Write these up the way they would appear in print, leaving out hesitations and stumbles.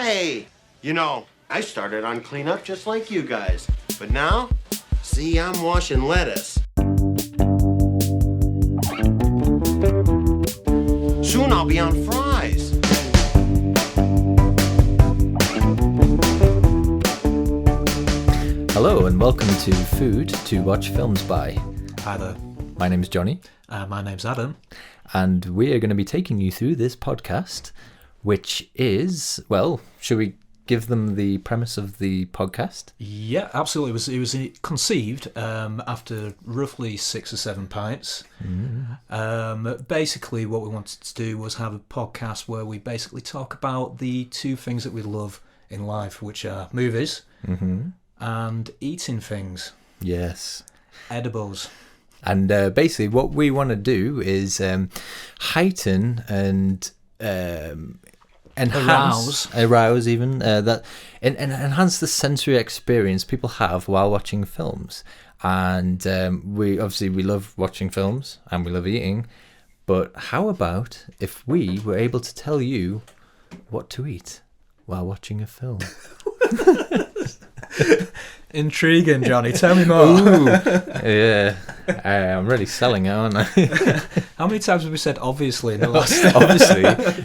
Hey! You know, I started on cleanup just like you guys. But now, see, I'm washing lettuce. Soon I'll be on fries. Hello and welcome to Food to Watch Films By. Hi there. My name's Johnny. My name's Adam. And we are going to be taking you through this podcast, which is, well, should we give them the premise of the podcast? Yeah, absolutely. It was conceived after roughly 6 or 7 pints. Basically, what we wanted to do was have a podcast where we basically talk about the two things that we love in life, which are movies and eating things. Yes. Edibles. And basically what we want to do is heighten and arouse even, and enhance the sensory experience people have while watching films. And we love watching films and we love eating, but how about if we were able to tell you what to eat while watching a film? Intriguing, Johnny. Tell me more. Ooh, yeah, I'm really selling it, aren't I? How many times have we said obviously in the last? Obviously,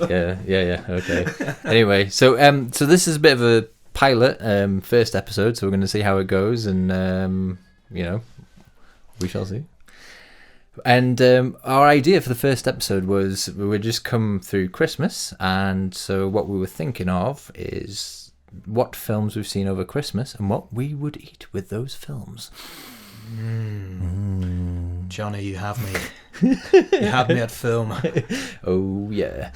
yeah. Okay. Anyway, so this is a bit of a pilot, first episode. So we're going to see how it goes, and we shall see. And our idea for the first episode was we would just come through Christmas, and so what we were thinking of is what films we've seen over Christmas and what we would eat with those films. Johnny, you have me. You have me at film. Oh, yeah.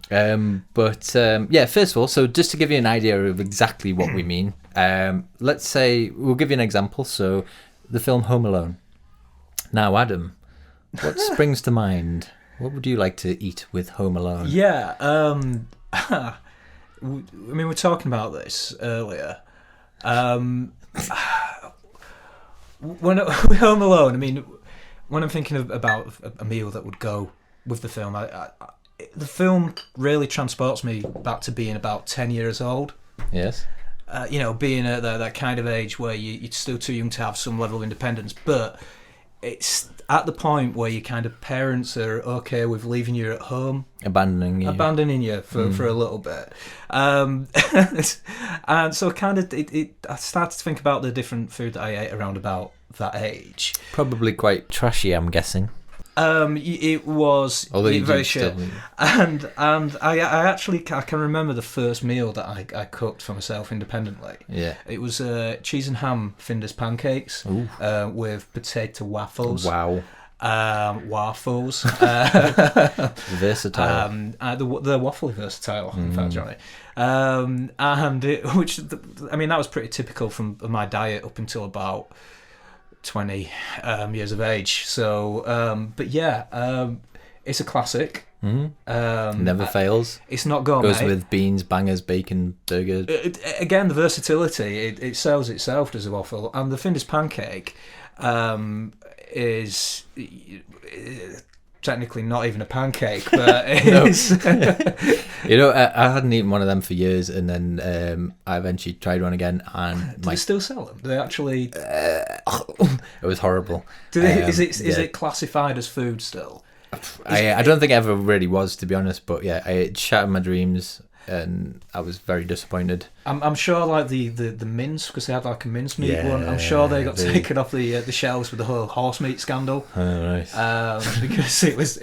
First of all, so just to give you an idea of exactly what we mean, let's say, we'll give you an example. So, the film Home Alone. Now, Adam, what springs to mind? What would you like to eat with Home Alone? Yeah, I mean, we were talking about this earlier. When Home Alone, I mean, when I'm thinking about a meal that would go with the film, the film really transports me back to being about 10 years old. Yes. Being at that kind of age where you're still too young to have some level of independence, but it's at the point where your kind of parents are okay with leaving you at home, abandoning you for a little bit, and so kind of I started to think about the different food that I ate around about that age. Probably quite trashy, I'm guessing. It was very shit, and I can remember the first meal that I cooked for myself independently. Yeah, it was cheese and ham Findus pancakes with potato waffles. Wow. Waffles. Versatile. They're waffle versatile, in fact, Johnny. That was pretty typical from my diet up until about 20 years of age. So, it's a classic. Never fails. It's not gourmet. Goes with beans, bangers, bacon, burger. Again, the versatility. It sells itself as a waffle, and the Findus pancake is technically not even a pancake, but it is. I hadn't eaten one of them for years, and then I eventually tried one again, and do they still sell them? Do they actually? It was horrible. Is it classified as food still? I don't think it ever really was, to be honest. But yeah, it shattered my dreams, and I was very disappointed. I'm sure, like the mince, because they had like a mince meat one. I'm sure they got taken off the shelves with the whole horse meat scandal. Oh, right. Because it was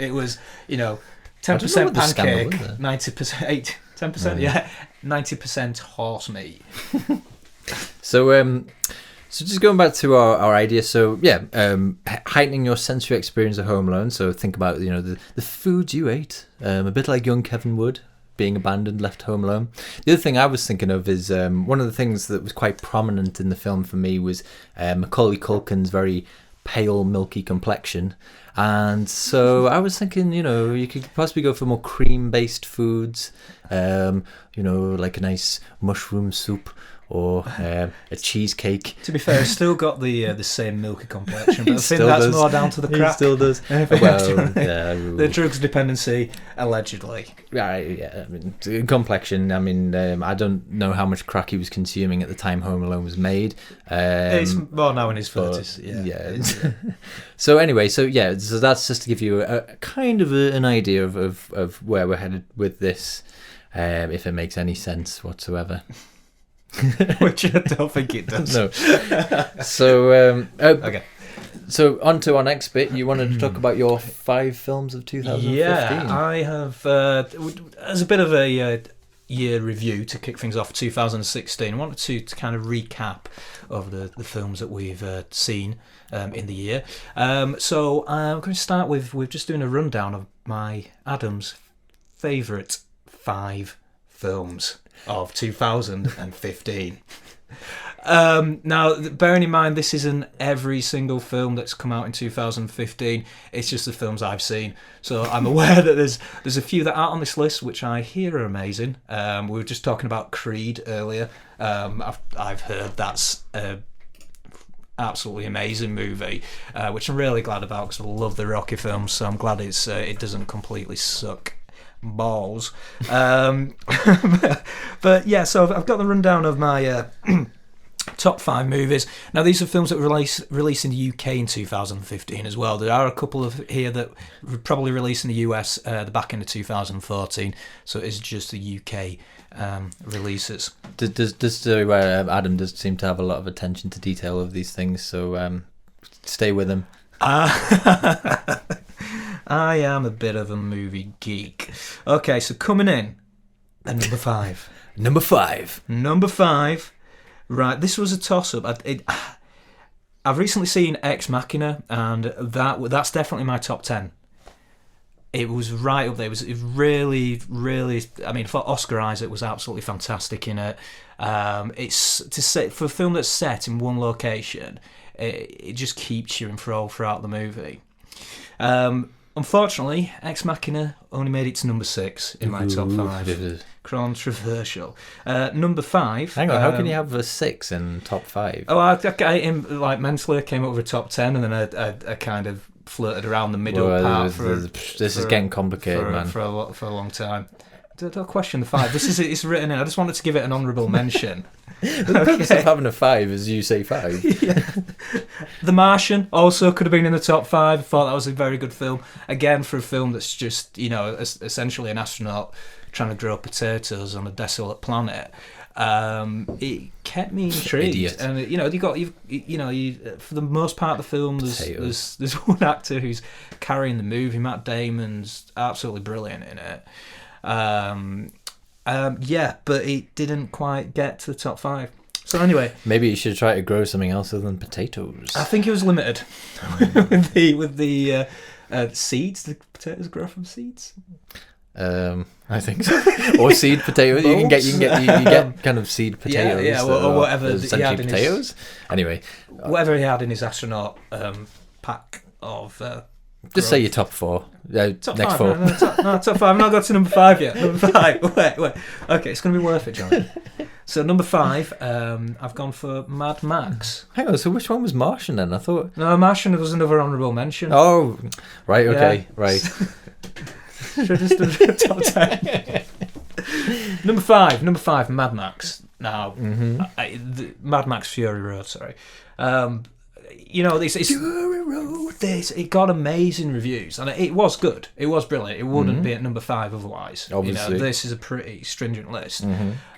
10% pancake, 90%, 10%, yeah, 90% horse meat. So just going back to our idea, so heightening your sensory experience of Home Alone. So think about the foods you ate, a bit like young Kevin Wood, being abandoned, left home alone. The other thing I was thinking of is one of the things that was quite prominent in the film for me was Macaulay Culkin's very pale, milky complexion. And so I was thinking, you could possibly go for more cream-based foods, like a nice mushroom soup or a cheesecake. To be fair, he's still got the same milky complexion, but I think that's more down to the crack. He still does. The drugs dependency, allegedly. Yeah, I mean, complexion. I mean, I don't know how much crack he was consuming at the time Home Alone was made. It's more now in his 30s. Yeah. So anyway, so that's just to give you a kind of an idea of where we're headed with this, if it makes any sense whatsoever. Which I don't think it does. No. So okay. So on to our next bit. You wanted to talk about your 5 films of 2015. Yeah, I have as a bit of a year review to kick things off. 2016. I wanted to kind of recap of the films that we've seen in the year. So I'm going to start with just doing a rundown of Adam's favourite 5 films of 2015. Now, bearing in mind, this isn't every single film that's come out in 2015. It's just the films I've seen. So I'm aware that there's a few that aren't on this list, which I hear are amazing. We were just talking about Creed earlier. I've heard that's a absolutely amazing movie, which I'm really glad about because I love the Rocky films. So I'm glad it doesn't completely suck balls. But yeah, so I've got the rundown of my top 5 movies. Now, these are films that were released in the UK in 2015 as well. There are a couple of here that were probably released in the US the back end of 2014, so it's just the UK releases. Adam does seem to have a lot of attention to detail of these things, so stay with him. I am a bit of a movie geek. Okay, so coming in at number 5. Number 5. Right, this was a toss-up. I've recently seen Ex Machina, and that's definitely my top 10. It was right up there. It really, really. I mean, for Oscar Isaac was absolutely fantastic in it. For a film that's set in one location, it just keeps you in thrall throughout the movie. Unfortunately, Ex Machina only made it to number 6 in my top 5. Controversial. Number 5. Hang on, how can you have a 6 in top 5? Oh, mentally I came up with a top 10, and then I kind of flirted around the middle part. This is getting complicated, man. For a long time. Don't question the 5. It's written in. I just wanted to give it an honourable mention. The purpose of having a 5 is you say 5. Yeah. The Martian also could have been in the top 5. I thought that was a very good film. Again, for a film that's just, essentially an astronaut trying to grow potatoes on a desolate planet. It kept me intrigued. Idiot. And for the most part of the film, there's one actor who's carrying the movie. Matt Damon's absolutely brilliant in it. But it didn't quite get to the top 5. So anyway, maybe you should try to grow something else other than potatoes. I think it was limited with the seeds. The potatoes grow from seeds. I think so. Or seed potatoes. you get kind of seed potatoes. Yeah, or whatever. Essentially potatoes. Anyway, whatever he had in his astronaut pack of. Just say your top 4. Top next 5, 4. No, top 5. I've not got to number 5 yet. Number 5. Wait. Okay, it's going to be worth it, John. So number 5, I've gone for Mad Max. Hang on, so which one was Martian then? I thought... No, Martian was another honourable mention. Oh, right, okay, right. Should have just done the top 10. Number 5, Mad Max. Now, Mad Max Fury Road, sorry. It got amazing reviews, and it was good. It was brilliant. It wouldn't be at number 5 otherwise. Obviously, this is a pretty stringent list.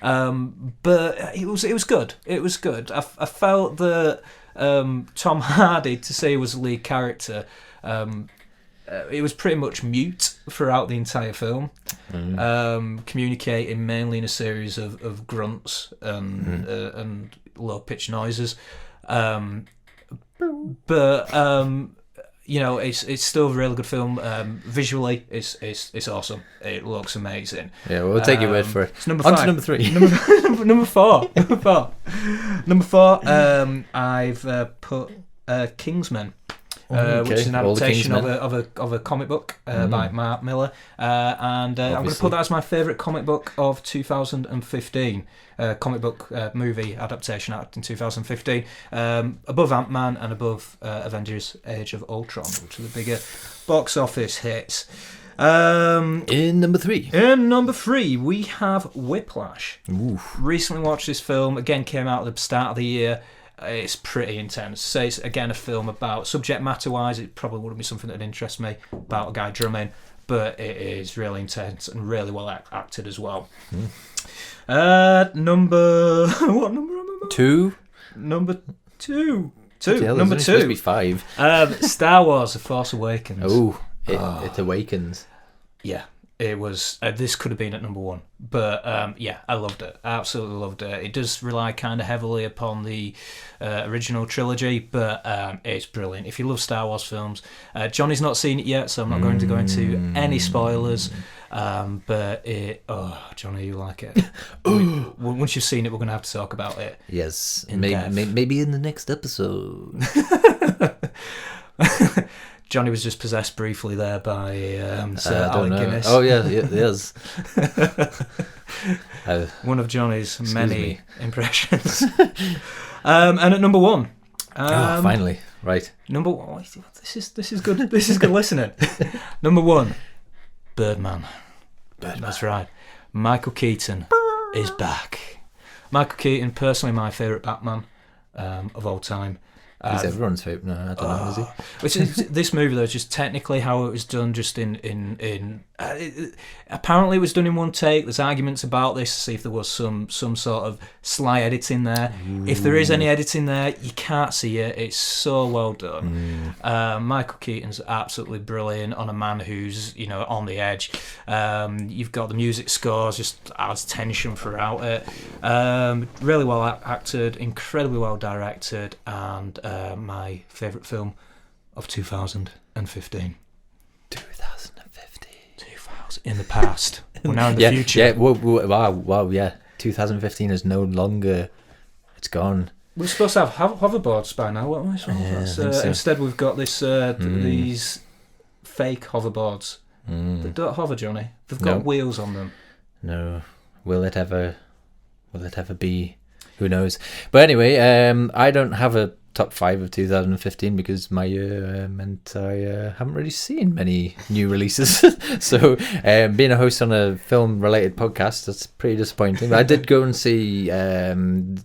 But it was good. It was good. I felt that Tom Hardy, to say he was the lead character, it was pretty much mute throughout the entire film, communicating mainly in a series of grunts and low pitched noises. But it's still a really good film. Visually, it's awesome. It looks amazing. Yeah, we'll take your word for it. It's number 5. On to number 3. Number 4. Number 4. I've put Kingsman. which is an All the adaptation Kingsmen. of a comic book by Mark Miller, and I'm going to put that as my favourite comic book of 2015. Comic book movie adaptation out in 2015, above Ant-Man and above Avengers: Age of Ultron, which are the bigger box office hits. In number three, we have Whiplash. Oof. Recently watched this film. Again, came out at the start of the year. It's pretty intense. So it's again a film about, subject matter wise, it probably wouldn't be something that'd interest me, about a guy drumming, but it is really intense and really well acted as well. What number am I on? 2. Number 2. Yeah, Number 2. Supposed to be 5. Star Wars: The Force Awakens. Oh, it awakens. Yeah, it was. This could have been at number 1, but yeah, I loved it. Absolutely loved it. It does rely kind of heavily upon the original trilogy, but it's brilliant. If you love Star Wars films, Johnny's not seen it yet, so I'm not going to go into any spoilers. But Johnny, you like it? Once you've seen it, we're going to have to talk about it. Yes, maybe in the next episode. Johnny was just possessed briefly there by Sir Alec Guinness. Oh yeah, yes. One of Johnny's many impressions. And at number 1. Finally, right. Number 1. This is good. This is good listening. Number 1. Birdman. That's right. Michael Keaton is back. Michael Keaton, personally my favourite Batman of all time. He's everyone's favourite. No, I don't know, is he? Which is, this movie though, just technically how it was done, just apparently it was done in one take. There's arguments about this to see if there was some sort of sly editing there. If there is any editing there, you can't see it. It's so well done. Michael Keaton's absolutely brilliant on a man who's on the edge. You've got the music scores, just adds tension throughout it. Really well acted, incredibly well directed, and my favourite film of 2015. 2000 in the past. We're now in the future. Yeah. Wow. Yeah. 2015 is no longer. It's gone. We're supposed to have hoverboards by now, weren't we? So. Instead, we've got these fake hoverboards. They don't hover, Johnny. They've got wheels on them. No. Will it ever be? Who knows? But anyway, I don't have a top 5 of 2015 because my year meant I haven't really seen many new releases. So being a host on a film related podcast, that's pretty disappointing. But I did go and see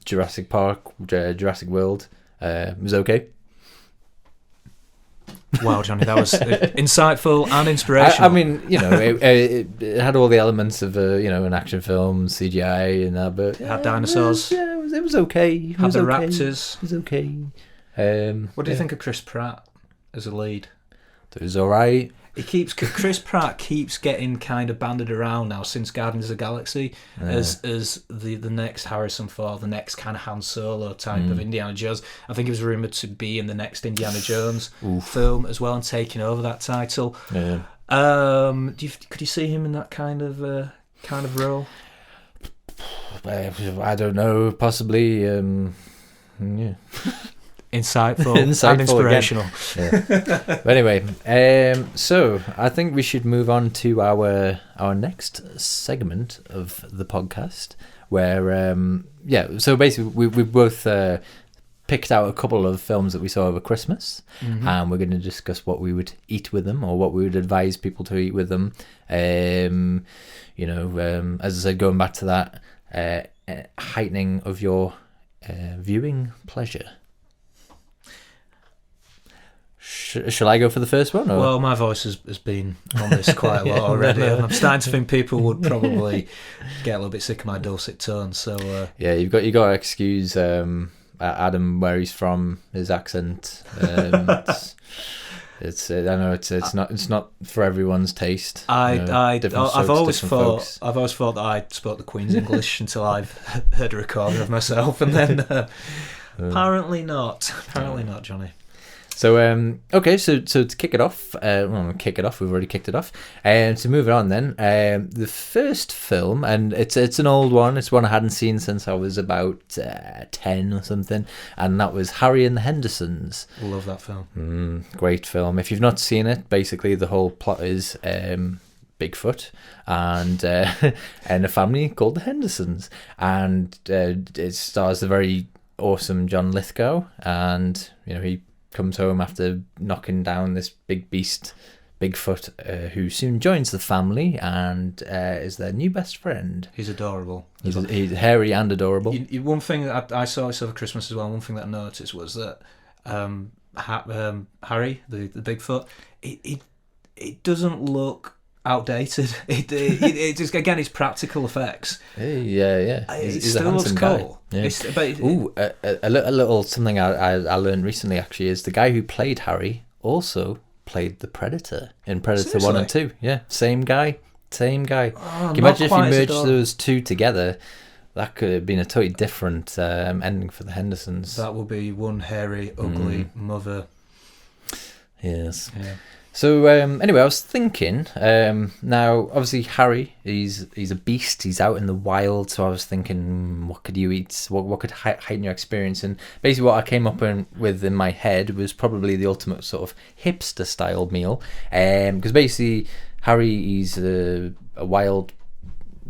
Jurassic Park, Jurassic World. It was okay. Wow, Johnny, that was insightful and inspirational. I mean, it had all the elements of an action film, CGI and that, but it had dinosaurs. It was okay. It had was the okay. raptors. It was okay. What do you think of Chris Pratt as a lead? It was alright. Chris Pratt keeps getting kind of banded around now since Guardians of the Galaxy as the next Harrison Ford, the next kind of Han Solo type of Indiana Jones. I think he was rumoured to be in the next Indiana Jones film as well and taking over that title. Yeah. Could you see him in that kind of role? I don't know. Possibly. Yeah. Insightful and inspirational. Yeah. But anyway, so I think we should move on to our next segment of the podcast, where so basically we both picked out a couple of films that we saw over Christmas, and we're going to discuss what we would eat with them or what we would advise people to eat with them. As I said, going back to that heightening of your viewing pleasure. Shall I go for the first one? Or? Well, my voice has been on this quite a lot already. I'm starting to think people would probably get a little bit sick of my dulcet tones. So yeah, you got to excuse Adam where he's from, his accent. It's I know it's not for everyone's taste. I've always thought that I spoke the Queen's English until I've heard a recording of myself, and then apparently not, Johnny. So okay, so to kick it off, we've already kicked it off, and to move it on then, the first film, and it's an old one, it's one I hadn't seen since I was about 10 or something, and that was Harry and the Hendersons. Love that film. Great film. If you've not seen it, basically the whole plot is Bigfoot and and a family called the Hendersons, and it stars the very awesome John Lithgow, and he comes home after knocking down this big beast, Bigfoot, who soon joins the family and is their new best friend. He's adorable. He's hairy and adorable. One thing that I saw this over Christmas as well, one thing that I noticed was that Harry, the Bigfoot, it doesn't look outdated. It just, again, it's practical effects. Yeah. It still looks cool. Yeah. A little something I learned recently actually is the guy who played Harry also played the Predator in Predator. Seriously? 1 and 2. Yeah, same guy. Can you imagine if you merged those two together? That could have been a totally different ending for the Hendersons. That would be one hairy, ugly mother. Yes. Yeah. So anyway, I was thinking. Now, obviously, Harry, he's a beast. He's out in the wild. So I was thinking, what could you eat? What could heighten your experience? And basically, what I came up with in my head was probably the ultimate sort of hipster style meal. Because basically, Harry, he's a wild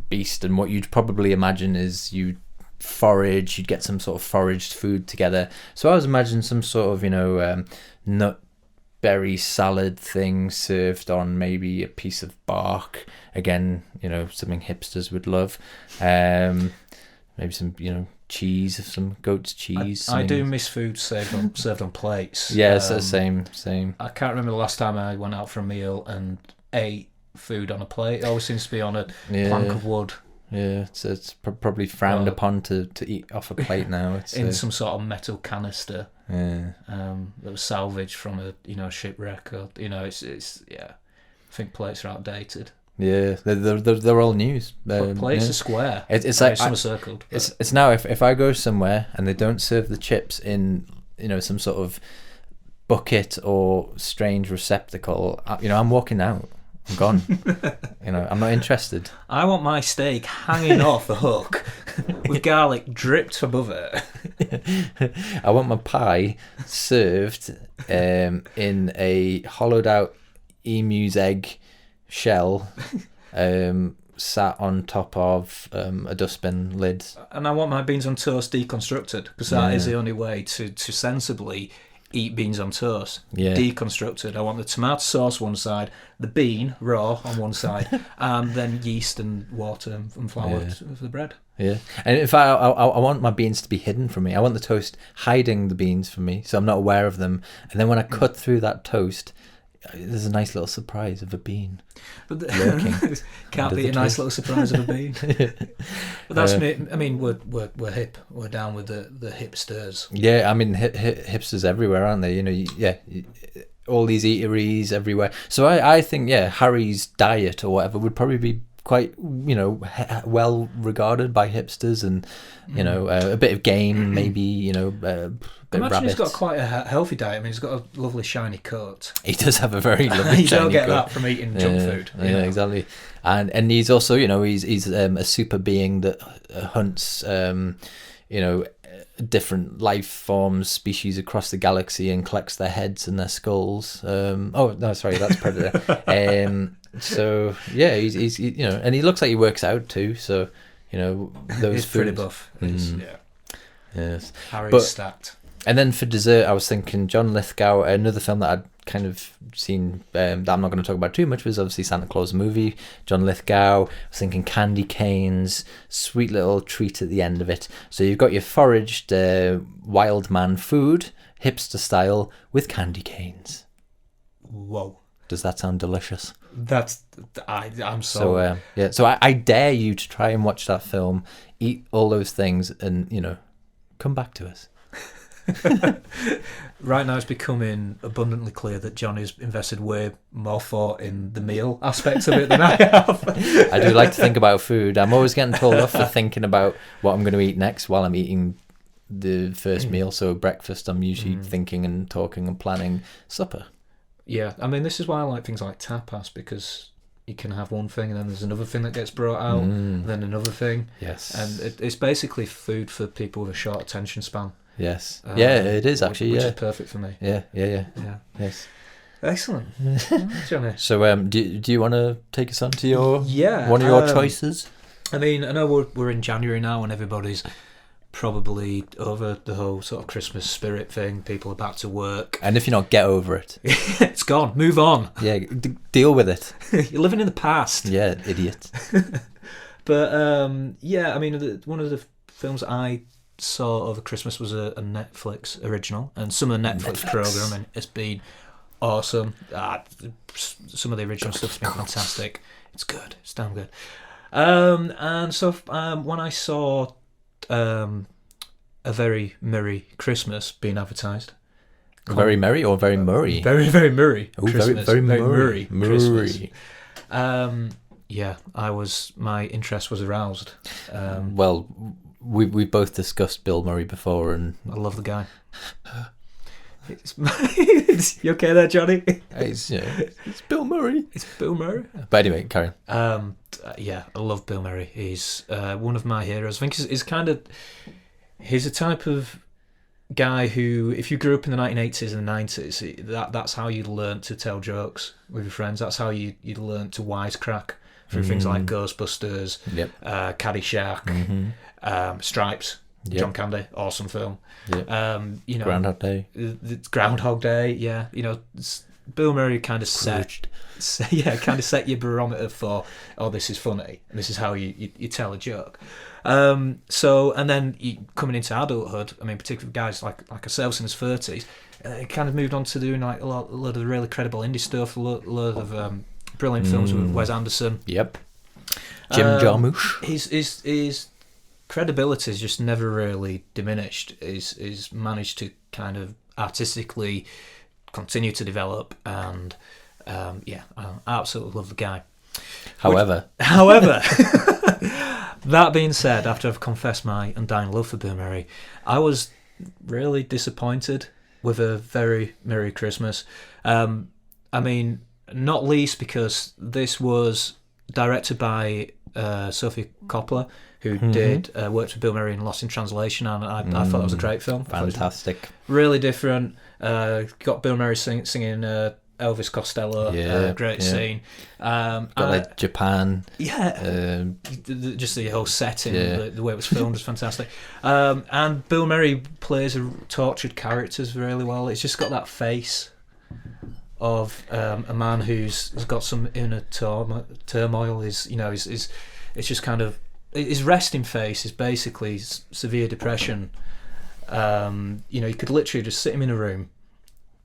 beast, and what you'd probably imagine is you'd get some sort of foraged food together. So I was imagining some sort of nut berry salad thing served on maybe a piece of bark. Again, something hipsters would love. Maybe some cheese, some goat's cheese. I do miss food served on plates. Yeah, same. I can't remember the last time I went out for a meal and ate food on a plate. It always seems to be on a plank of wood. Yeah, it's probably frowned upon to eat off a plate now. It's in some sort of metal canister. Yeah. That was salvaged from a shipwreck, or it's yeah. I think plates are outdated. Yeah, they're all news. Plates are square. It's like some are circled. It's now if I go somewhere and they don't serve the chips in some sort of bucket or strange receptacle, I'm walking out. I'm gone. I'm not interested. I want my steak hanging off the hook with garlic dripped above it. I want my pie served in a hollowed out emu's egg shell sat on top of a dustbin lid. And I want my beans on toast deconstructed, because that is the only way to sensibly eat beans on toast. Yeah. Deconstructed. I want the tomato sauce one side, the bean raw on one side, and then yeast and water and flour for the bread. Yeah, and if I want my beans to be hidden from me. I want the toast hiding the beans from me, so I'm not aware of them. And then when I cut through that toast, there's a nice little surprise of a bean. But can't be a nice little surprise of a bean. But that's me. I mean, we're hip. We're down with the hipsters. Yeah, I mean hipsters everywhere, aren't they? All these eateries everywhere. So I think Harry's diet or whatever would probably be quite well regarded by hipsters, and a bit of game, maybe I imagine he's got quite a healthy diet. I mean, he's got a lovely shiny coat. He does have a very lovely you shiny don't get coat. that from eating junk food. Yeah, exactly. And he's also he's a super being that hunts different life forms, species across the galaxy, and collects their heads and their skulls. That's Predator. So yeah, he's and he looks like he works out too. So those he's pretty buff. Yes, Harry's stacked. And then for dessert, I was thinking John Lithgow. Another film that I'd kind of seen that I'm not going to talk about too much was obviously Santa Claus movie. John Lithgow. I was thinking candy canes, sweet little treat at the end of it. So you've got your foraged wild man food, hipster style, with candy canes. Whoa. Does that sound delicious? I'm so... So I dare you to try and watch that film, eat all those things, and, come back to us. Right now it's becoming abundantly clear that Johnny's invested way more thought in the meal aspect of it than I have. I do like to think about food. I'm always getting told off for thinking about what I'm going to eat next while I'm eating the first meal. So breakfast, I'm usually thinking and talking and planning. Supper. Yeah, I mean, this is why I like things like tapas, because you can have one thing and then there's another thing that gets brought out, and then another thing. Yes. And it's basically food for people with a short attention span. Yes. Yeah, it is actually. Which yeah. is perfect for me. Yeah. Yes. Excellent. Johnny. So, do you want to take us on to your one of your choices? I mean, I know we're in January now and everybody's probably over the whole sort of Christmas spirit thing. People are back to work. And if you're not, get over it. It's gone. Move on. Yeah, deal with it. You're living in the past. Yeah, idiot. But, I mean, one of the films I saw over Christmas was a Netflix original. And some of the Netflix programming has been awesome. Some of the original stuff's been fantastic. It's good. It's damn good. And so when I saw A Very Merry Christmas being advertised. Very merry or very Murray? Very, very Murray. Oh, very Murray. Christmas. My interest was aroused. Well, we both discussed Bill Murray before, and I love the guy. You okay there, Johnny? It's Bill Murray. It's Bill Murray. But anyway, carry on. I love Bill Murray. He's one of my heroes. I think he's a type of guy who, if you grew up in the 1980s and the 90s, that's how you learn to tell jokes with your friends. That's how you learn to wisecrack through things like Ghostbusters, Caddyshack, Stripes. Yep. John Candy, awesome film. Yep. Groundhog Day. Groundhog Day, yeah. Bill Murray kind of set your barometer for, this is funny, and this is how you tell a joke. So, and then coming into adulthood, I mean, particularly guys like ourselves in his 30s, it kind of moved on to doing like a lot of the really credible indie stuff, a lot of brilliant films with Wes Anderson. Yep. Jim Jarmusch. His credibility has just never really diminished. He's managed to kind of artistically continue to develop, and I absolutely love the guy. However, that being said, after I've confessed my undying love for Bill Murray, I was really disappointed with A Very Merry Christmas. I mean, not least because this was directed by Sophie Coppola, who worked with Bill Murray in Lost in Translation, and I thought it was a great film. Fantastic. Really different. Got Bill Murray singing Elvis Costello. Great scene. Got like Japan. Yeah. Just the whole setting, the way it was filmed was fantastic. And Bill Murray plays tortured characters really well. It's just got that face of a man who's got some inner turmoil. It's just kind of, his resting face is basically severe depression. You could literally just sit him in a room,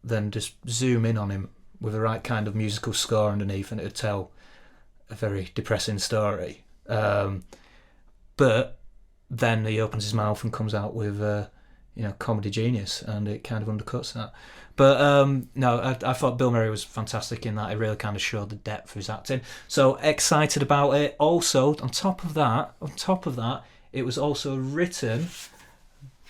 then just zoom in on him with the right kind of musical score underneath, and it would tell a very depressing story. But then he opens his mouth and comes out with comedy genius, and it kind of undercuts that. But I thought Bill Murray was fantastic in that. It really kind of showed the depth of his acting. So excited about it. Also, on top of that, it was also written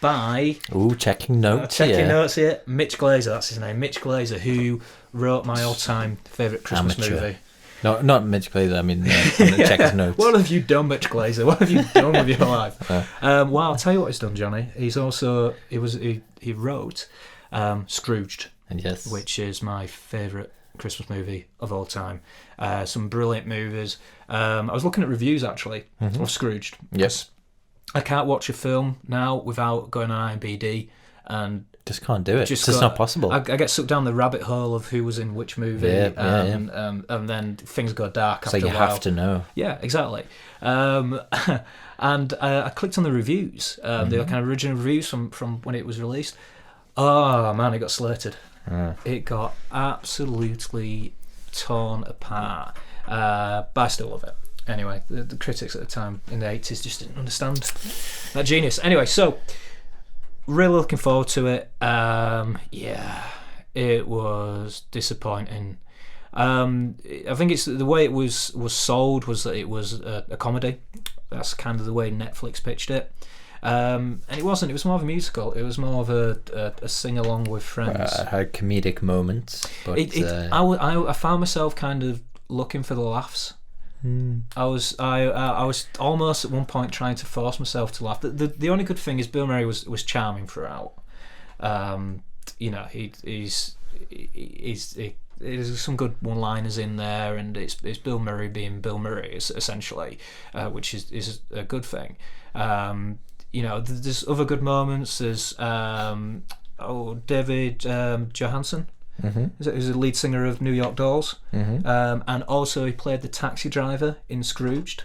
by... checking notes here. Mitch Glazer, that's his name. Mitch Glazer, who wrote my all-time favourite Christmas movie. No, not Mitch Glazer, I mean, check his notes. What have you done, Mitch Glazer? What have you done with your life? Well, I'll tell you what he's done, Johnny. He wrote Scrooged, which is my favourite Christmas movie of all time. Some brilliant movies. I was looking at reviews, actually, of Scrooged. Yes. I can't watch a film now without going on IMDb and just can't do it. It's just not possible. I get sucked down the rabbit hole of who was in which movie, and then things go dark after a while. So you have to know. Yeah, exactly. And I clicked on the reviews, the kind of original reviews from when it was released. Oh man, it got slated. It got absolutely torn apart. But I still love it. Anyway, the critics at the time in the 80s just didn't understand that genius. Anyway, so really looking forward to it. It was disappointing. I think it's the way it was sold was that it was a comedy. That's kind of the way Netflix pitched it. And it wasn't. It was more of a musical. It was more of a sing along with friends. Had comedic moments, but I found myself kind of looking for the laughs. I was almost at one point trying to force myself to laugh. The only good thing is Bill Murray was charming throughout. There's some good one-liners in there, and it's Bill Murray being Bill Murray essentially, which is a good thing. There's other good moments. There's David Johansen. Who's the lead singer of New York Dolls, and also he played the taxi driver in Scrooged.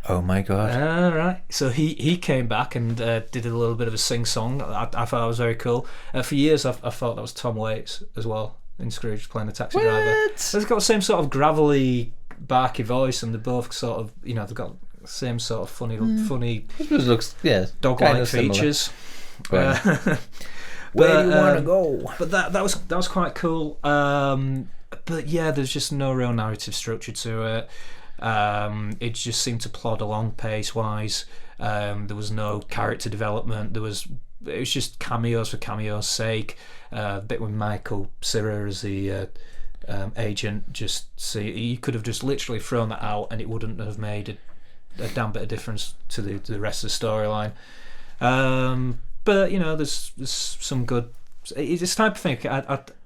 Oh my god! Right, so he came back and did a little bit of a sing-song. I thought that was very cool. For years, I thought that was Tom Waits as well in Scrooge playing the taxi driver. It's got the same sort of gravelly, barky voice, and they're both sort of they've got the same sort of funny It looks dog-like features. Where do you want to go? But that was quite cool. But yeah, there's just no real narrative structure to it. It just seemed to plod along pace-wise. There was no character development. It was just cameos for cameo's sake. A bit with Michael Cera as the agent. You could have just literally thrown that out, and it wouldn't have made a damn bit of difference to the rest of the storyline. But there's some good. It's this type of thing.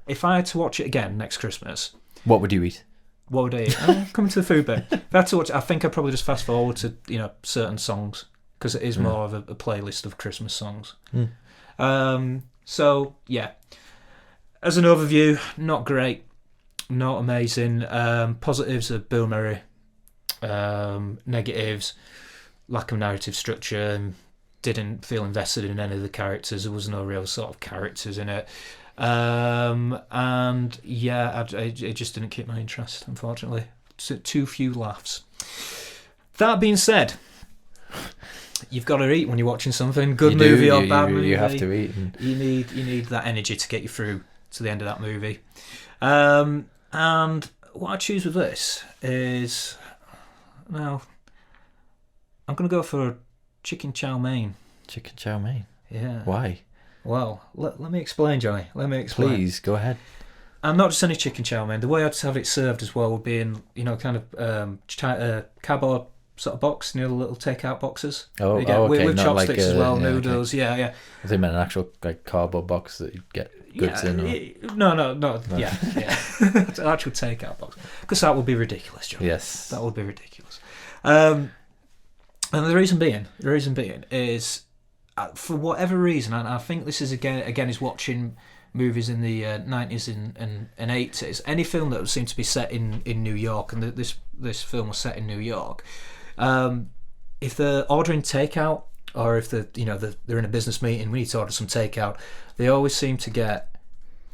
If I had to watch it again next Christmas, what would you eat? What would I eat? Coming to the food bin. If I had to watch it, I think I'd probably just fast forward to certain songs, because it is more of a playlist of Christmas songs. So yeah, as an overview, not great, not amazing. Positives are Bill Murray. Negatives, lack of narrative structure. Didn't feel invested in any of the characters. There was no real sort of characters in it. And yeah, it just didn't keep my interest, unfortunately. Too few laughs. That being said, you've got to eat when you're watching something. Good movie or bad movie. You have to eat. You need that energy to get you through to the end of that movie. And what I choose with this is, now, I'm going to go for chicken chow mein. Chicken chow mein? Yeah. Why? Well, let me explain, Johnny. Let me explain. Please, go ahead. And not just any chicken chow mein. The way I'd have it served as well would be in, kind of cardboard sort of box, the little takeout boxes. Oh, okay. With chopsticks as well, noodles, okay. yeah. I think meant an actual cardboard box that you'd get goods in. Or... No. Yeah. It's an actual takeout box. Because that would be ridiculous, Johnny. Yes. That would be ridiculous. And the reason being is, for whatever reason, and I think this is again is watching movies in the 90s and 80s, any film that seemed to be set in New York, and this film was set in New York, if they're ordering takeout, or if they're in a business meeting, we need to order some takeout, they always seem to get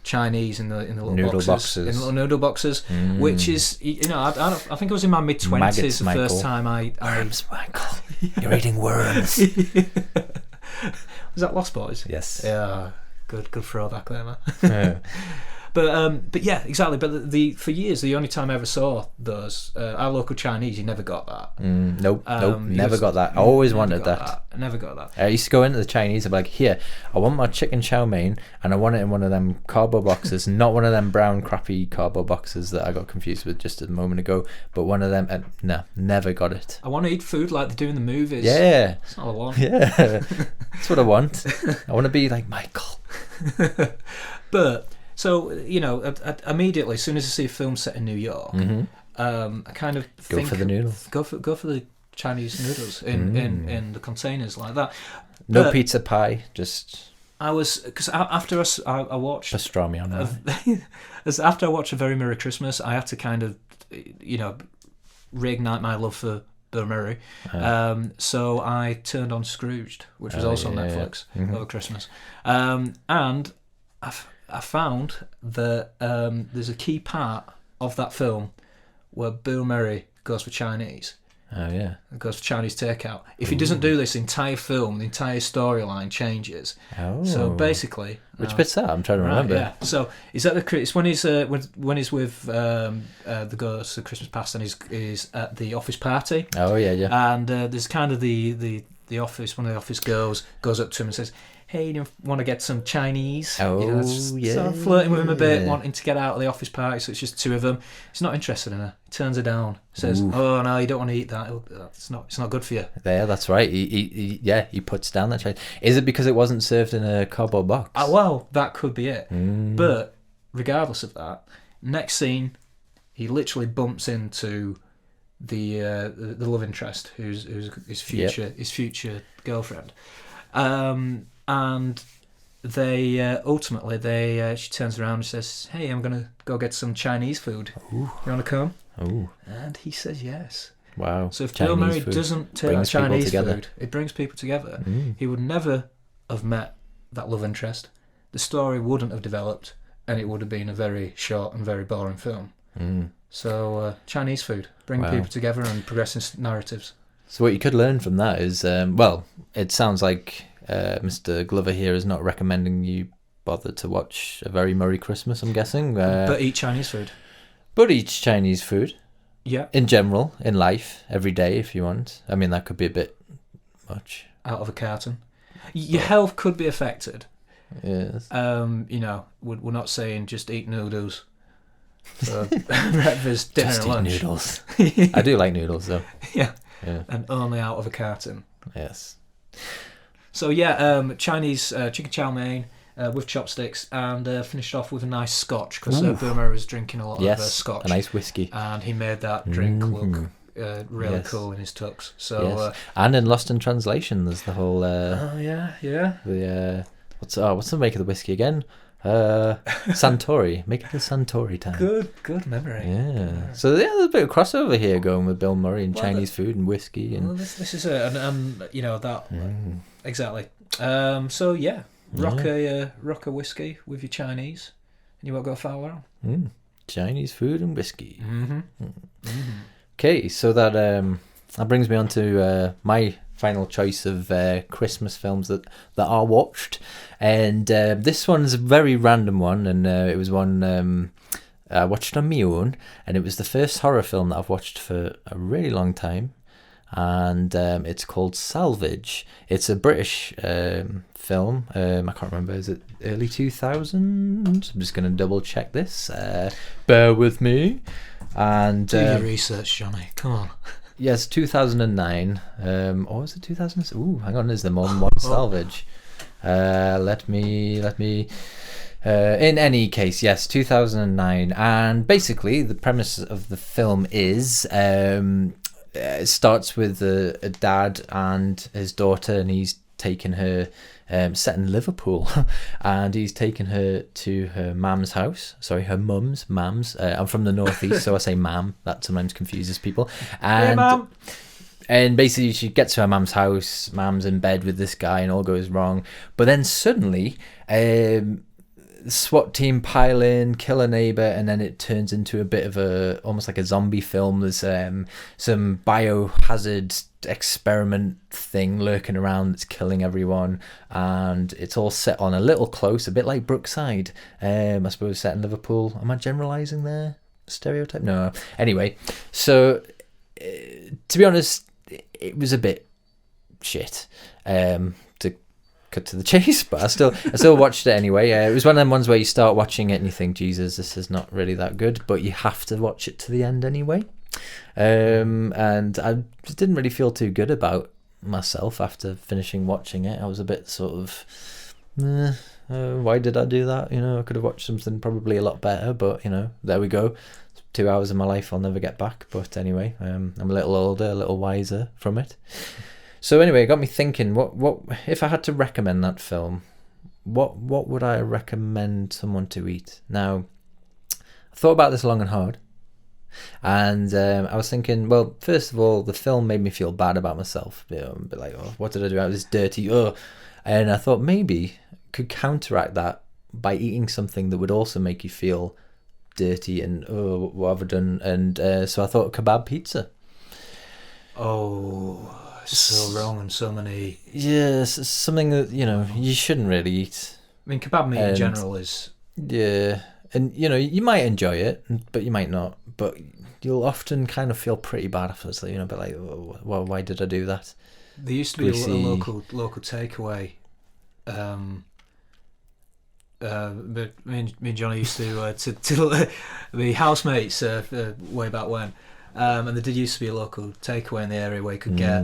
Chinese in the little noodle boxes. In little noodle boxes, which is I think I was in my mid-20s the first time I worms, Michael. You're eating worms. Was that Lost Boys? Yes. Yeah. Good throwback there, man. Yeah. But yeah, exactly. But for years, the only time I ever saw those, our local Chinese, you never got that. Nope, never got that. I always wanted that. I never got that. I used to go into the Chinese and be like, here, I want my chicken chow mein, and I want it in one of them cardboard boxes, not one of them brown crappy cardboard boxes that I got confused with just a moment ago, but one of them, and no, never got it. I want to eat food like they do in the movies. Yeah. That's not what I want. Yeah. That's what I want. I want to be like Michael. But... So, immediately, as soon as I see a film set in New York, I kind of think... Go for the noodles. Go for the Chinese noodles in the containers like that. No but pizza pie, just... Because after I watched... Pastrami on that. After I watched A Very Merry Christmas, I had to kind of, reignite my love for Bill Murray. So I turned on Scrooged, which was also on Netflix over Christmas. And I found that there's a key part of that film where Bill Murray goes for Chinese. Oh, yeah. Goes for Chinese takeout. If he doesn't do this, the entire film, the entire storyline changes. Oh. So basically... Which bit's that? I'm trying to remember. Yeah. So it's when he's with the ghost of Christmas Past, and he's at the office party. Oh, yeah. And there's kind of the the office, one of the office girls goes up to him and says, "Hey, do you want to get some Chinese?" Oh, sort of flirting with him a bit, wanting to get out of the office party, so it's just two of them. He's not interested in her. He turns her down. Says, "Oh no, you don't want to eat that. It's not good for you." Yeah, that's right. He puts down that Chinese. Is it because it wasn't served in a cardboard box? Well, that could be it. But regardless of that, next scene, he literally bumps into the love interest, who's his future girlfriend, and they ultimately she turns around and says, "Hey, I'm gonna go get some Chinese food. You want to come?" And he says yes. Wow. So if Bill Murray doesn't take that Chinese food, it brings people together. He would never have met that love interest. The story wouldn't have developed, and it would have been a very short and very boring film. So Chinese food, bring people together and progressing narratives. So what you could learn from that is, well, it sounds like Mr. Glover here is not recommending you bother to watch A Very Merry Christmas, I'm guessing. But eat Chinese food. But eat Chinese food. Yeah. In general, in life, every day if you want. I mean, that could be a bit much. Out of a carton. Your health could be affected. Yes. We're not saying just eat noodles for breakfast, dinner, just and lunch. Eat noodles. I do like noodles though. Yeah. And only out of a carton. Yes. So Chinese chicken chow mein with chopsticks, and finished off with a nice scotch, because Bill Murray was drinking a lot of scotch. A nice whiskey. And he made that drink look really cool in his tux. So and in Lost in Translation, there's the whole. The what's the make of the whiskey again? Santori. Make it a Santori time. Good memory. Yeah. So there's a bit of crossover here going with Bill Murray and Chinese food and whiskey and. Well, this is it, and that exactly. Rock a whiskey with your Chinese, and you won't go far wrong. Chinese food and whiskey. Okay, so that brings me on to my final choice of Christmas films that are watched, and this one's a very random one, and it was one I watched on my own, and it was the first horror film that I've watched for a really long time, and it's called Salvage. It's a British film. I can't remember, is it early 2000s? I'm just going to double check this. Bear with me. And do your research, Johnny. Come on. Yes, 2009. Or was it 2000? Ooh, hang on. There's the more than one Salvage. Let me. In any case, yes, 2009. And basically, the premise of the film is it starts with a dad and his daughter, and he's taken her. Set in Liverpool, and he's taken her to her mum's house. Sorry, her mum's. I'm from the northeast, so I say mam. That sometimes confuses people. And, hey, Mum. And basically, she gets to her mum's house. Mum's in bed with this guy, and all goes wrong. But then suddenly, SWAT team pile in, kill a neighbor, and then it turns into a bit of almost like a zombie film. There's some biohazard experiment thing lurking around that's killing everyone, and it's all set on a little close, a bit like Brookside. I suppose set in Liverpool. Am I generalising there? Stereotype? No. Anyway, so to be honest, it was a bit shit. To cut to the chase, but I still watched it anyway. It was one of them ones where you start watching it and you think, Jesus, this is not really that good, but you have to watch it to the end anyway. And I just didn't really feel too good about myself after finishing watching it. I was a bit sort of, why did I do that? I could have watched something probably a lot better, but there we go. 2 hours of my life I'll never get back. But anyway, I'm a little older, a little wiser from it. So anyway, it got me thinking, what if I had to recommend that film, what would I recommend someone to eat? Now, I thought about this long and hard, and I was thinking, well, first of all, the film made me feel bad about myself. A bit like, oh, what did I do? I was dirty. And I thought maybe I could counteract that by eating something that would also make you feel dirty and, what have I done? And so I thought kebab pizza. Oh... so wrong on so many. Yes, something that you shouldn't really eat. I mean, kebab meat in general is. Yeah, and you might enjoy it, but you might not. But you'll often kind of feel pretty bad afterwards. But like, well, why did I do that? There used to be a local takeaway. But me and Johnny used to the housemates way back when, and there did used to be a local takeaway in the area where you could get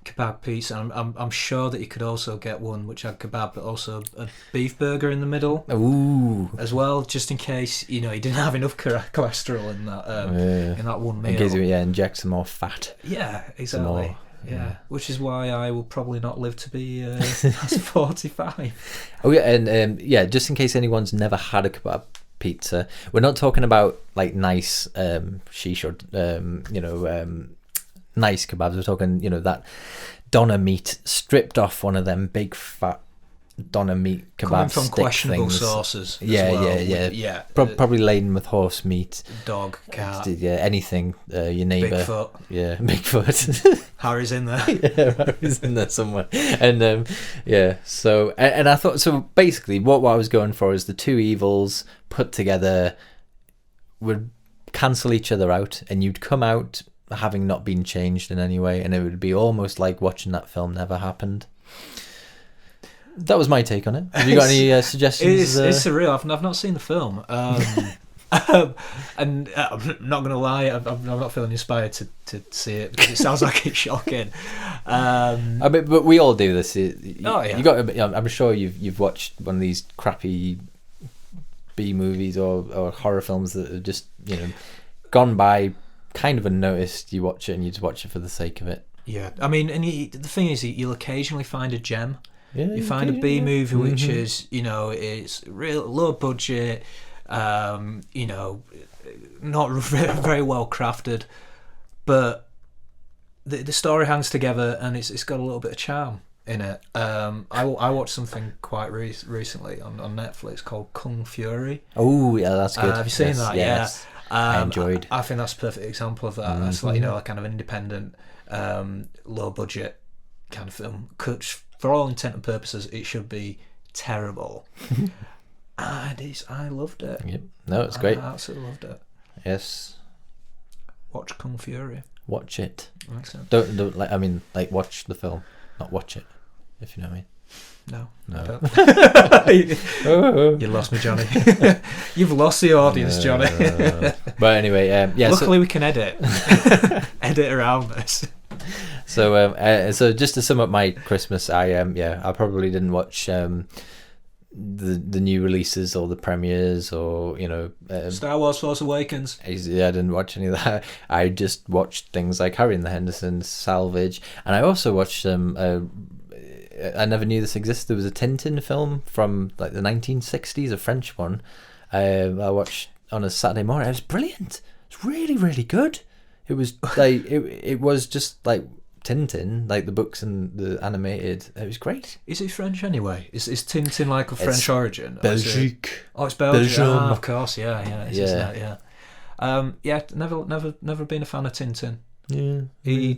kebab pizza. I'm sure that you could also get one which had kebab, but also a beef burger in the middle. Ooh. As well, just in case you didn't have enough cholesterol in that one meal. In case you inject some more fat. Yeah, exactly. Yeah, which is why I will probably not live to be past 45. Oh yeah, and just in case anyone's never had a kebab pizza, we're not talking about like nice shish or nice kebabs. We're talking that doner meat stripped off one of them big fat doner meat kebab coming from stick questionable things. sources. Yeah. Probably laden with horse meat, dog, cat, anything. Your neighbour, Bigfoot. Yeah, Bigfoot. Harry's in there. Harry's in there somewhere. And so and I thought so. Basically, what I was going for is the two evils put together would cancel each other out, and you'd come out having not been changed in any way, and it would be almost like watching that film never happened. That was my take on it. Have you got any suggestions? It's surreal. I've not seen the film, and I'm not going to lie, I'm not feeling inspired to see it because it sounds like it's shocking. I mean, but we all do this. Yeah. You got. I'm sure you've watched one of these crappy B movies or horror films that have just gone by kind of unnoticed. You watch it and you just watch it for the sake of it. Yeah, I mean, and the thing is, you'll occasionally find a gem. Yeah, you find a B movie which is, it's real low budget, not very well crafted, but the story hangs together and it's got a little bit of charm in it. I watched something quite recently on Netflix called Kung Fury. Oh yeah, that's good. Have you seen that? Yes. Yeah. I enjoyed. I think that's a perfect example of that. That's like a kind of independent, low budget kind of film. For all intent and purposes, it should be terrible. And I loved it. Yep. No, it's great. I absolutely loved it. Yes. Watch Kung Fury. Watch it. Excellent. Don't watch the film, not watch it. If you know what I mean. No. You lost me, Johnny. You've lost the audience, Johnny. But anyway, luckily we can edit around this. So just to sum up my Christmas, I probably didn't watch the new releases or the premieres or Star Wars Force Awakens. I didn't watch any of that. I just watched things like Harry and the Hendersons, Salvage, and I also watched I never knew this existed. There was a Tintin film from like the 1960s, a French one. I watched on a Saturday morning. It was brilliant. It's really, really good. It was like it was just like Tintin, like the books and the animated. It was great. Is it French anyway? Is Tintin like a French origin? Belgique. It's Belgium. Belgium. Of course, yeah. Never been a fan of Tintin. Yeah.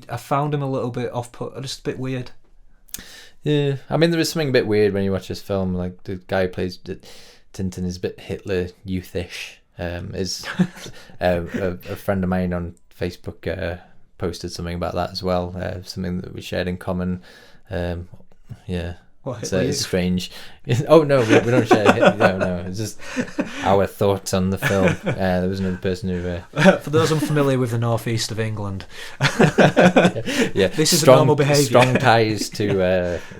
I found him a little bit off-put, just a bit weird. Yeah, I mean there is something a bit weird when you watch this film. Like the guy who plays Tintin is a bit Hitler youthish. Is a friend of mine on Facebook posted something about that as well. Something that we shared in common. It's strange. Oh no, we don't share it. No, it's just our thoughts on the film. There was another person who. For those unfamiliar with the northeast of England, this is strong, normal behaviour. Strong ties to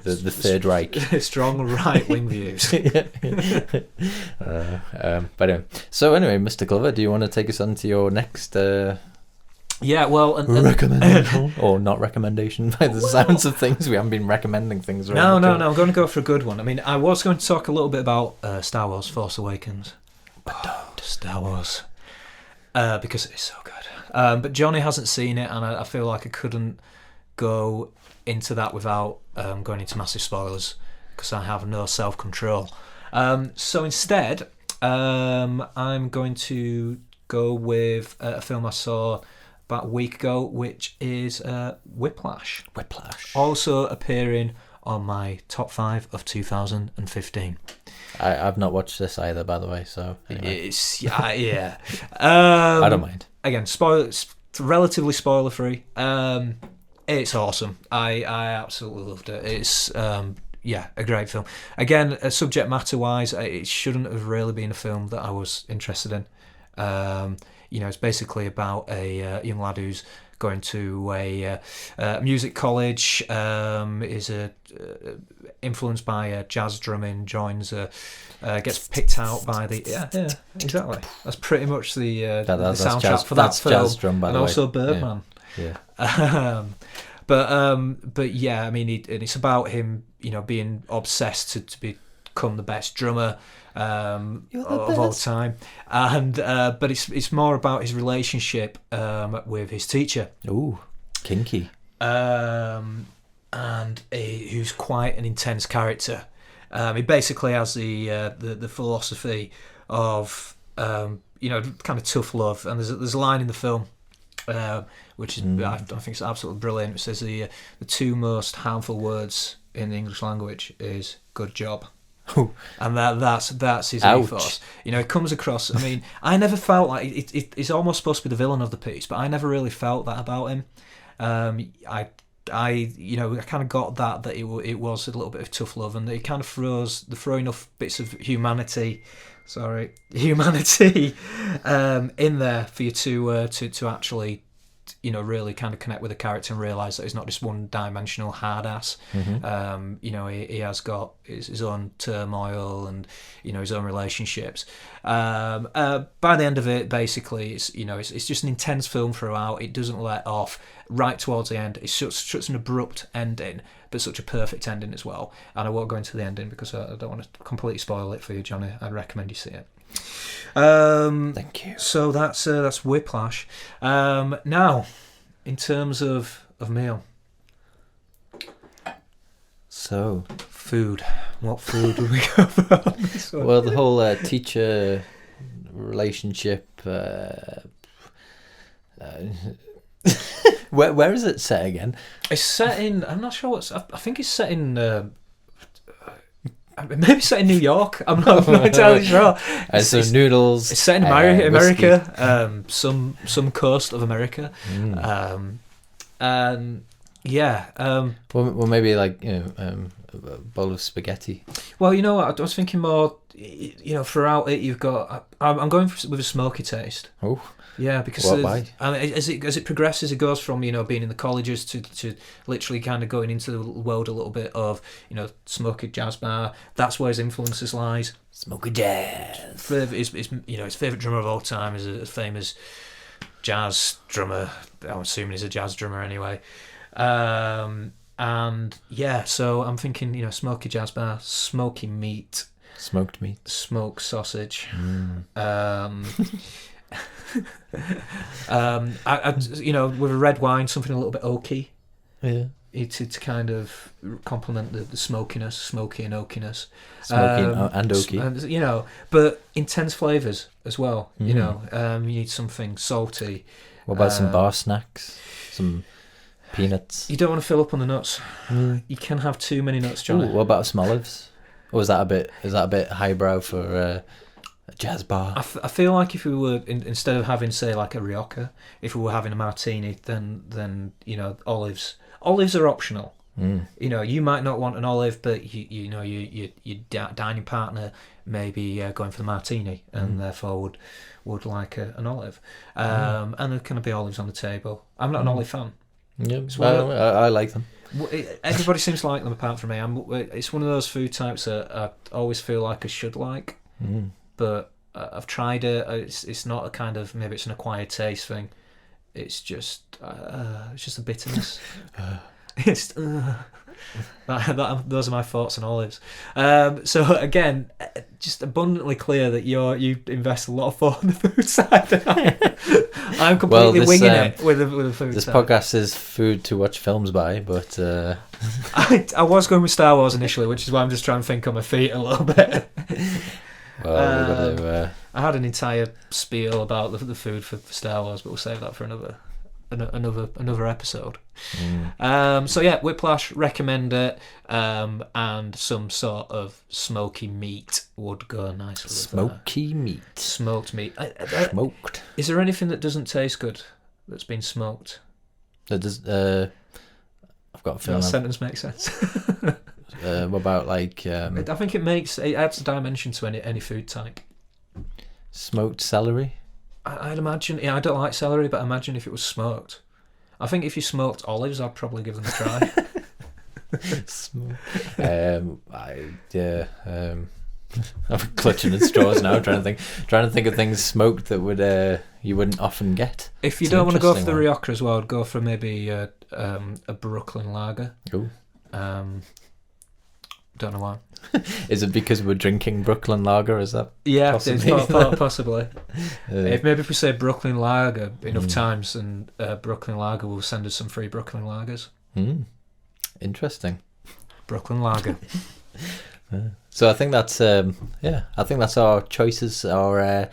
the Third Reich. Strong right-wing views. But anyway, Mr. Glover, do you want to take us on to your next? Yeah, well, recommendation or not recommendation by the sounds of things. We haven't been recommending things. No. I'm going to go for a good one. I mean, I was going to talk a little bit about Star Wars: Force Awakens, but don't Star Wars because it is so good. But Johnny hasn't seen it, and I feel like I couldn't go into that without going into massive spoilers because I have no self-control. So instead, I'm going to go with a film I saw about a week ago, which is Whiplash. Also appearing on my top 5 of 2015. I've not watched this either, by the way, so anyway. It's yeah. I don't mind. Again, it's relatively spoiler free. It's awesome. I absolutely loved it. It's a great film. Again, subject matter wise, it shouldn't have really been a film that I was interested in. It's basically about a young lad who's going to a music college, is influenced by jazz drumming, gets picked out by the exactly. That's pretty much the soundtrack jazz, for that film, jazz drum, by and the also way. Birdman. Yeah. But yeah, I mean, it's about him, being obsessed to become the best drummer of all time, and but it's more about his relationship with his teacher. Ooh, kinky. And who's quite an intense character. He basically has the philosophy of kind of tough love, and there's a line in the film which is I think it's absolutely brilliant. It says the two most harmful words in the English language is "good job." And that's his ethos. It comes across. I mean, I never felt like it's almost supposed to be the villain of the piece, but I never really felt that about him. I kind of got that it was a little bit of tough love, and it kind of throw enough bits of humanity in there for you to actually really kind of connect with the character and realise that he's not just one-dimensional hard ass. He has got his own turmoil and his own relationships. By the end of it, basically, it's just an intense film throughout. It doesn't let off. Right towards the end, it's such an abrupt ending, but such a perfect ending as well. And I won't go into the ending because I don't want to completely spoil it for you, Johnny. I'd recommend you see it. Thank you. So that's Whiplash. Now, in terms of meal, so food. What food would we go for on this one? Well, the whole teacher relationship. Where is it set again? It's set in. I'm not sure what's. I think it's set in. Maybe set in New York. I'm not entirely sure. So noodles. It's set in America. Some coast of America. And yeah. Well, maybe like a bowl of spaghetti. Well, you know what? I was thinking more. Throughout it, you've got. I'm going with a smoky taste. Oh. Yeah, because as it progresses, it goes from being in the colleges to literally kind of going into the world a little bit of smoky jazz bar. That's where his influences lies. Smoky jazz. His favorite drummer of all time is a famous jazz drummer. I'm assuming he's a jazz drummer anyway. And yeah, so I'm thinking smoky jazz bar, smoky meat, smoked meat, smoked sausage. With a red wine, something a little bit oaky. Yeah. To kind of complement the smokiness, smoky and oakiness. Smoky and oaky. But intense flavours as well. You need something salty. What about some bar snacks? Some peanuts? You don't want to fill up on the nuts. You can have too many nuts, Johnny. What about some olives? Or is that a bit highbrow for a jazz bar? I feel like if we were instead of having say like a Rioja, if we were having a martini, then olives are optional. You might not want an olive, but your dining partner may be going for the martini and therefore would like an olive. And there can be olives on the table. I'm not an olive fan. Yeah, I like them. Everybody seems to like them apart from me. It's one of those food types that I always feel like I should like. But I've tried it. It's not a kind of, maybe it's an acquired taste thing. It's just a bitterness. Those are my thoughts on olives. So again, just abundantly clear that you invest a lot of thought on the food side. I'm completely winging it with the food this side. podcast is food to watch films by, but I was going with Star Wars initially, which is why I'm just trying to think on my feet a little bit. Well, I had an entire spiel about the food for Star Wars, but we'll save that for another episode. So yeah, Whiplash, recommend it, and some sort of smoky meat would go nicely with smoky meat. Smoked meat. Smoked. Is there anything that doesn't taste good that's been smoked? That does. I've got a feeling. That sentence makes sense. What about like? I think it adds a dimension to any food type. Smoked celery. I'd imagine. Yeah, I don't like celery, but imagine if it was smoked. I think if you smoked olives, I'd probably give them a try. I'm clutching at straws now, trying to think of things smoked that would you wouldn't often get. If you don't want to go for the Rioja as well, I'd go for maybe a Brooklyn Lager. Ooh. Don't know why. Is it because we're drinking Brooklyn Lager? Is that possibly? If we say Brooklyn Lager enough times, and Brooklyn Lager will send us some free Brooklyn Lagers. Interesting. Brooklyn Lager. So I think that's our choices, our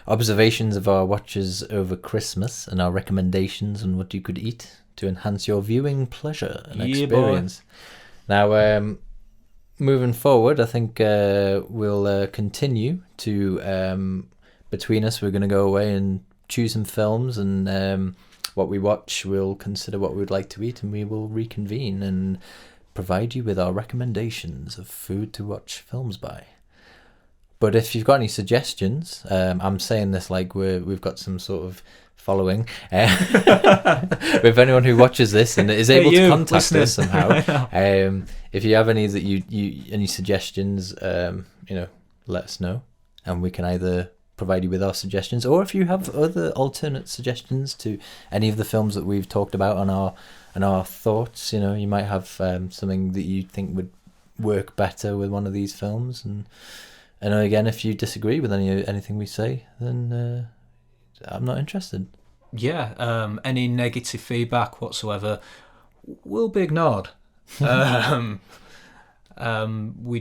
observations of our watches over Christmas, and our recommendations on what you could eat to enhance your viewing pleasure and experience. Now, moving forward, I think we'll continue to, between us, we're going to go away and choose some films, and what we watch, we'll consider what we'd like to eat, and we will reconvene and provide you with our recommendations of food to watch films by. But if you've got any suggestions, I'm saying this like we've got some sort of following. With anyone who watches this and is able to contact us somehow, if you have any that you any suggestions, let us know, and we can either provide you with our suggestions, or if you have other alternate suggestions to any of the films that we've talked about on our thoughts, you might have something that you think would work better with one of these films, and again, if you disagree with anything we say, then I'm not interested. Yeah, any negative feedback whatsoever will be ignored. We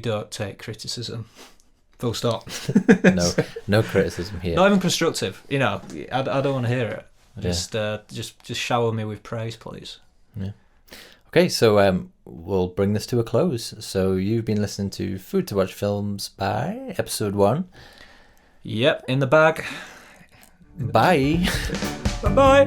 don't take criticism. Full stop. No criticism here. Not even constructive. I don't want to hear it. Just shower me with praise, please. Yeah. Okay, so we'll bring this to a close. So you've been listening to Food to Watch Films by episode 1. Yep, in the bag. Bye. Bye-bye.